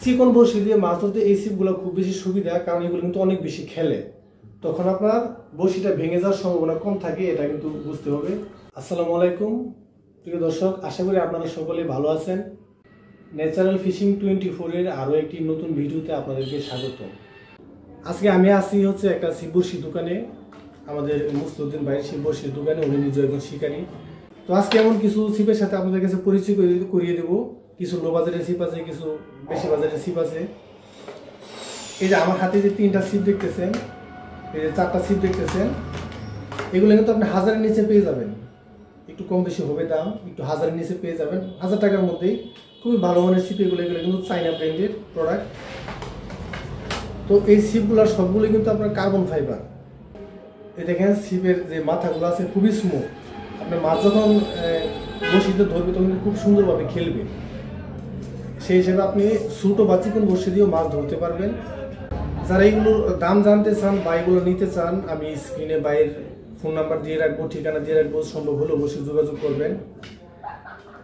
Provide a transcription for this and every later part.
চিকন বড়শি দিয়ে মাছ ধরতে এই ছিপগুলো খুব বেশি সুবিধা, কারণ এগুলো কিন্তু অনেক বেশি খেলে, তখন আপনার বড়শিটা ভেঙে যাওয়ার সম্ভাবনা কম থাকে, এটা কিন্তু বুঝতে হবে। আসসালামু আলাইকুম প্রিয় দর্শক, আশা করি আপনারা সকলে ভালো আছেন। ন্যাচারাল ফিশিং 24 এর আরও একটি নতুন ভিডিওতে আপনাদেরকে স্বাগত। আজকে আমি আসি হচ্ছে একটা ছিপ বড়শি দোকানে, আমাদের মুসলিউদ্দিন ভাইয়ের ছিপ বড়শির দোকানে। উনি নিজে একজন শিকারী। তো আজকে এমন কিছু ছিপের সাথে আপনাদের কাছে পরিচয় করিয়ে দেবো। কিছু লো বাজারের ছিপ আছে, কিছু বেশি বাজারের ছিপ আছে। এই যে আমার হাতে যে 3টা ছিপ দেখতেছেন, এই যে 4টা ছিপ দেখতেছেন, এগুলো কিন্তু আপনি 1000-এর নিচে পেয়ে যাবেন। একটু কম বেশি হবে দাম, একটু 1000-এর নিচে পেয়ে যাবেন, 1000 টাকার মধ্যেই খুবই ভালো মানের ছিপ। এগুলো কিন্তু চাইনা ব্র্যান্ডের প্রোডাক্ট। তো এই ছিপগুলোর সবগুলো কিন্তু আপনার কার্বন ফাইবার। এই দেখেন ছিপের যে মাথাগুলো আছে খুবই স্মুথ। আপনার মাছ যখন বড়শিতে ধরবে তখন খুব সুন্দরভাবে খেলবে। সেই হিসেবে আপনি ছোটো বা চিকন বড়শি দিয়েও মাছ ধরতে পারবেন। যারা এগুলোর দাম জানতে চান বা এগুলো নিতে চান, আমি স্ক্রিনে বাইরের ফোন নাম্বার দিয়ে রাখবো, ঠিকানা দিয়ে রাখবো, সম্ভব হলে অবশ্যই যোগাযোগ করবেন।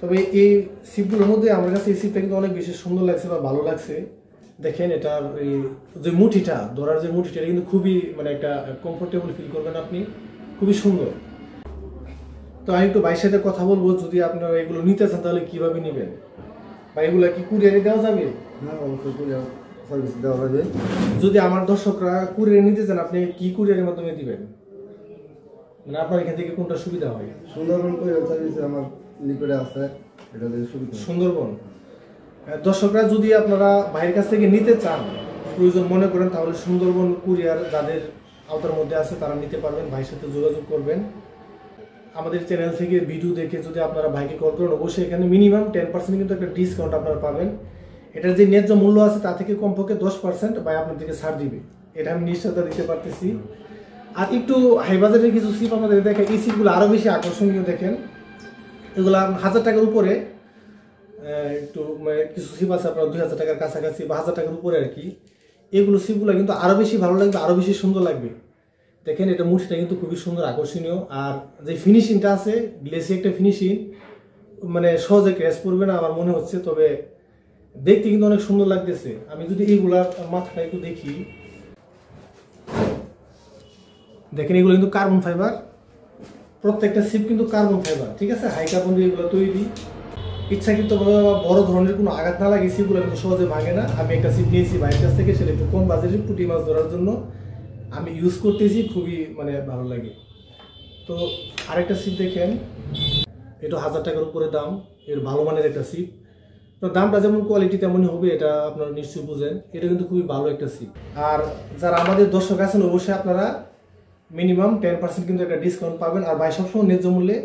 তবে এই ছিপগুলোর মধ্যে আমার কাছে এই ছিপটা কিন্তু অনেক বেশি সুন্দর লাগছে বা ভালো লাগছে। দেখেন এটার এই যে মুঠিটা, ধরার যে মুঠিটা, এটা কিন্তু খুবই মানে একটা কমফোর্টেবল ফিল করবেন আপনি, খুবই সুন্দর। তো আমি একটু ভাইয়ের সাথে কথা বলবো, যদি আপনারা এগুলো নিতে চান তাহলে কিভাবে নেবেন বা এগুলো কি কুরিয়ারে দেওয়া যাবে? হ্যাঁ, অবশ্যই কুরিয়ার সার্ভিস দেওয়া যাবে। যদি আমার দর্শকরা কুরিয়ারে নিতে চান, আপনি কি কুরিয়ারের মাধ্যমে দিবেন? মানে আপনার এখান থেকে কোনটা সুবিধা হয়? সুন্দরবন কুরিয়ার সার্ভিস আমার নিকটে আছে, এটা দিয়ে সুবিধা। সুন্দরবন। দর্শকরা যদি আপনারা ভাইয়ের কাছ থেকে নিতে চান, প্রয়োজন মনে করেন, তাহলে সুন্দরবন কুরিয়ার যাদের আওতার মধ্যে আছে তারা নিতে পারবেন, ভাইয়ের সাথে যোগাযোগ করবেন। আমাদের চ্যানেল থেকে ভিডিও দেখে যদি আপনারা ভাইকে কল করেন, অবশ্যই এখানে মিনিমাম 10% কিন্তু একটা ডিসকাউন্ট আপনারা পাবেন। এটার যে ন্যায্য মূল্য আছে তা থেকে কমপক্ষে 10% ভাই আপনাদেরকে ছাড় দিবে, এটা আমি নিশ্চয়তা দিতে পারতেছি। আর একটু হাই বাজারের কিছু ছিপ আমাদের দেখেন, এই ছিপগুলো আরও বেশি আকর্ষণীয়। দেখেন এগুলো 1000 টাকার উপরে, একটু কিছু ছিপ আছে আপনার 2000 টাকার কাছাকাছি বা 1000 টাকার উপরে আর কি। এগুলো ছিপগুলো কিন্তু আরও বেশি ভালো লাগবে, আরও বেশি সুন্দর লাগবে। দেখেন এটা মুঠিটা কিন্তু খুবই সুন্দর, আকর্ষণীয়। আর যে ফিনিশিংটা আছে, গ্লেসি একটা ফিনিশিং, মানে সহজে ক্র্যাশ পড়বে না আমার মনে হচ্ছে। তবে দেখতে কিন্তু অনেক সুন্দর লাগতেছে। আমি যদি এইগুলার মাথাটা একটু দেখি, দেখেন এগুলো কিন্তু কার্বন ফাইবার, প্রত্যেকটা ছিপ কিন্তু কার্বন ফাইবার, ঠিক আছে, হাই কার্বন দিয়ে এগুলো তৈরি। ইচ্ছাকৃত বড় ধরনের কোনো আঘাত না লাগে, ছিপগুলো কিন্তু সহজে ভাঙে না। আমি একটা ছিপ নিয়েছি ভাইয়ের কাছ থেকে, সেটা একটু কম বাজেটে পুঁটি মাছ ধরার জন্য আমি ইউজ করতেছি, খুবই মানে ভালো লাগে। তো আরেকটা ছিপ দেখেন, এটা 1000 টাকার উপরে দাম, এর ভালো মানের একটা ছিপ। তো দামটা যেমন কোয়ালিটি তেমনই হবে, এটা আপনারা নিশ্চয়ই বুঝেন। এটা কিন্তু খুবই ভালো একটা ছিপ। আর যারা আমাদের দর্শক আছেন, অবশ্যই আপনারা মিনিমাম 10% কিন্তু একটা ডিসকাউন্ট পাবেন। আর ভাই সবসময় ন্যায্য মূল্যে।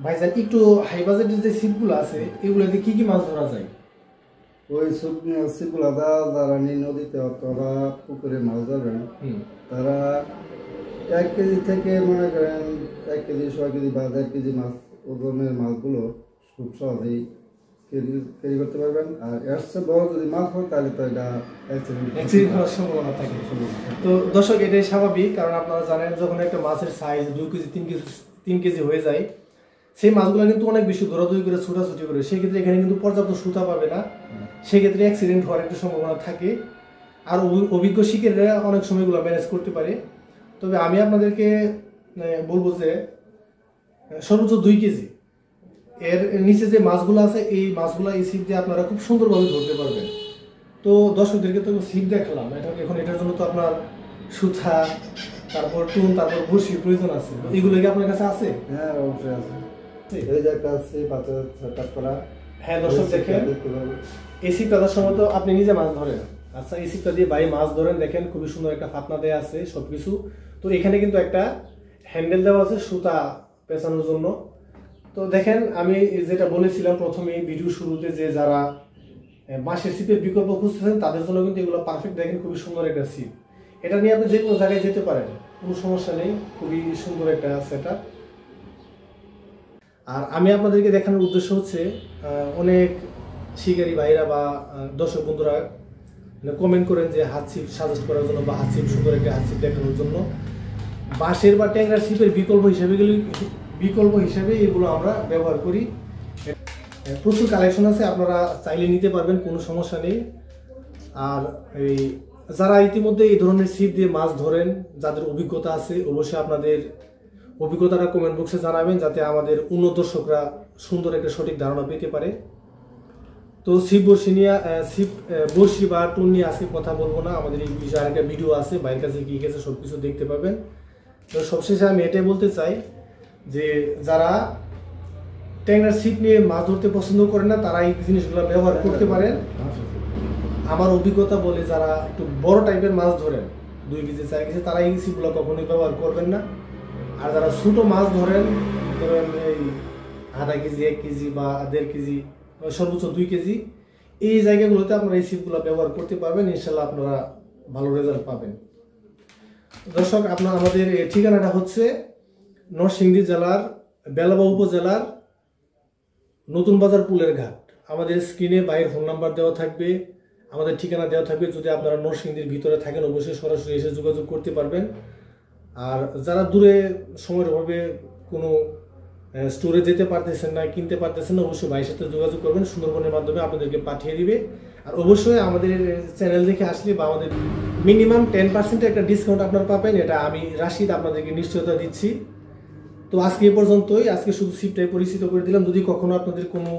ভাইজান একটু হাই বাজেটের যে ছিপগুলো আছে, এগুলোতে কি কি মাছ ধরা যায়? ওই ছিপগুলো যারা নদীতে অথবা পুকুরে মাছ ধরবেন, তারা 1 কেজি থেকে মনে করেন 1 কেজি, 6 কেজি বা 1.5 কেজি মাছ ওজনের মাছগুলো খুব সহজেই ক্যারি করতে পারবেন। আর এর চেয়ে বড় যদি মাছ হয় তাহলে তো এটা অ্যাক্সিডেন্ট হওয়ার সম্ভাবনা থাকে। তো দর্শক, এটাই স্বাভাবিক, কারণ আপনারা জানেন যখন একটা মাছের সাইজ 2 কেজি 3 কেজি হয়ে যায়, সেই মাছগুলো কিন্তু অনেক বেশি দৌড়াদৌড়ি করে ছোটাছুটি করে, সেক্ষেত্রে এখানে কিন্তু পর্যাপ্ত সুতা পাবে না, সেক্ষেত্রে অ্যাক্সিডেন্ট হওয়ার একটু সম্ভাবনা থাকে। আর অভিজ্ঞ শিকারীরা অনেক সময় এগুলো ম্যানেজ করতে পারে। তবে আমি আপনাদেরকে বলবো যে সর্বোচ্চ 2 কেজি এর নিচে যে মাছগুলো আছে, এই মাছগুলো এই ছিপ দিয়ে আপনারা খুব সুন্দরভাবে ধরতে পারবেন। তো দর্শকদেরকে তো ছিপ দেখালাম, এখন এটার জন্য তো আপনার সুতা, তারপর টুন, তারপর বড়শির প্রয়োজন আছে। এগুলো কি আপনার কাছে আছে? হ্যাঁ, অবশ্যই আছে। এই যে একটা ছিপ আছে সেটআপ করা। হ্যাঁ দর্শক, দেখেন এই ছিপটা সম্ভবত আপনি নিজে মাছ ধরেন। আচ্ছা, এই ছিপটা দিয়ে ভাই মাছ ধরেন, দেখেন খুবই সুন্দর একটা ফাতনা দেওয়া আছে সবকিছু। তো এখানে কিন্তু একটা হ্যান্ডেল দেওয়া আছে সুতা পেঁচানোর জন্য। তো দেখেন আমি যেটা বলেছিলাম প্রথমে ভিডিও শুরুতে, যে যারা বাঁশের ছিপের বিকল্প খুঁজতেছেন তাদের জন্য কিন্তু এগুলো পারফেক্ট। দেখেন খুবই সুন্দর একটা ছিপ, এটা নিয়ে আপনি যে কোনো জায়গায় যেতে পারেন, কোনো সমস্যা নেই, খুবই সুন্দর একটা সেটআপ। আর আমি আপনাদেরকে দেখানোর উদ্দেশ্য হচ্ছে, অনেক শিকারী ভাইরা বা দর্শক বন্ধুরা কমেন্ট করেন যে হাত ছিপ সাজেস্ট করার জন্য বা হাত ছিপ, সুন্দর একটা হাত ছিপ দেখানোর জন্য। বাঁশের বা ট্যাংরার ছিপের বিকল্প হিসেবে এগুলো আমরা ব্যবহার করি। প্রচুর কালেকশন আছে, আপনারা চাইলে নিতে পারবেন, কোনো সমস্যা নেই। আর এই যারা ইতিমধ্যে এই ধরনের ছিপ দিয়ে মাছ ধরেন, যাদের অভিজ্ঞতা আছে, অবশ্যই আপনাদের অভিজ্ঞতাটা কমেন্ট বক্সে জানাবেন, যাতে আমাদের অন্য দর্শকরা সুন্দর একটা সঠিক ধারণা পেতে পারে। তো ছিপ বড়শি বা টুন নিয়ে আজকে কথা বলবো না, আমাদের এই বিষয়ে আরেকটা ভিডিও আছে, বাইরের কাছে কি গেছে সবকিছু দেখতে পাবেন। তো সবশেষে আমি এটাই বলতে চাই যে যারা ট্যাংরার ছিপ নিয়ে মাছ ধরতে পছন্দ করেন না, তারা এই জিনিসগুলো ব্যবহার করতে পারেন। আমার অভিজ্ঞতা বলে যারা একটু বড় টাইপের মাছ ধরেন, 2 কেজি 4 কেজি, তারা এই ছিপগুলো কখনোই ব্যবহার করবেন না। আর যারা ছোট মাছ ধরেন, ধরেন এই আধা কেজি, 1 কেজি বা 1.5 কেজি, সর্বোচ্চ 2 কেজি, এই জায়গাগুলোতে আপনারা এই ছিপগুলো ব্যবহার করতে পারবেন। ইনশাল্লাহ আপনারা ভালো রেজাল্ট পাবেন। দর্শক, আমাদের ঠিকানাটা হচ্ছে নরসিংদী জেলার বেলাবা উপজেলার নতুন বাজার পুলের ঘাট। আমাদের স্ক্রিনে বাইরের ফোন নাম্বার দেওয়া থাকবে, আমাদের ঠিকানা দেওয়া থাকবে। যদি আপনারা নরসিংদীর ভিতরে থাকেন, অবশ্যই সরাসরি এসে যোগাযোগ করতে পারবেন। আর যারা দূরে সময়ের অভাবে কোনো স্টোরে যেতে পারতেছেন না, কিনতে পারতেছেন না, অবশ্যই ভাইয়ের সাথে যোগাযোগ করবেন, সুন্দরবনের মাধ্যমে আপনাদেরকে পাঠিয়ে দিবে। আর অবশ্যই আমাদের চ্যানেল দেখে আসলে বা আমাদের মিনিমাম 10% একটা ডিসকাউন্ট আপনারা পাবেন, এটা আমি রাশিদ আপনাদেরকে নিশ্চয়তা দিচ্ছি। তো আজকে এই পর্যন্তই, আজকে শুধু ছিপটাই পরিচিত করে দিলাম। যদি কখনো আপনাদের কোনো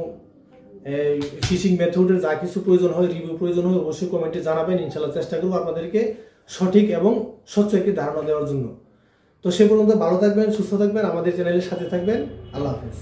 ফিশিং মেথডের যা কিছু প্রয়োজন হয়, রিভিউ প্রয়োজন হয়, অবশ্যই কমেন্টে জানাবেন। ইনশাল্লাহ চেষ্টা করবো আপনাদেরকে সঠিক এবং স্বচ্ছ একটি ধারণা দেওয়ার জন্য। তো সে পর্যন্ত ভালো থাকবেন, সুস্থ থাকবেন, আমাদের চ্যানেলের সাথে থাকবেন। আল্লাহ হাফেজ।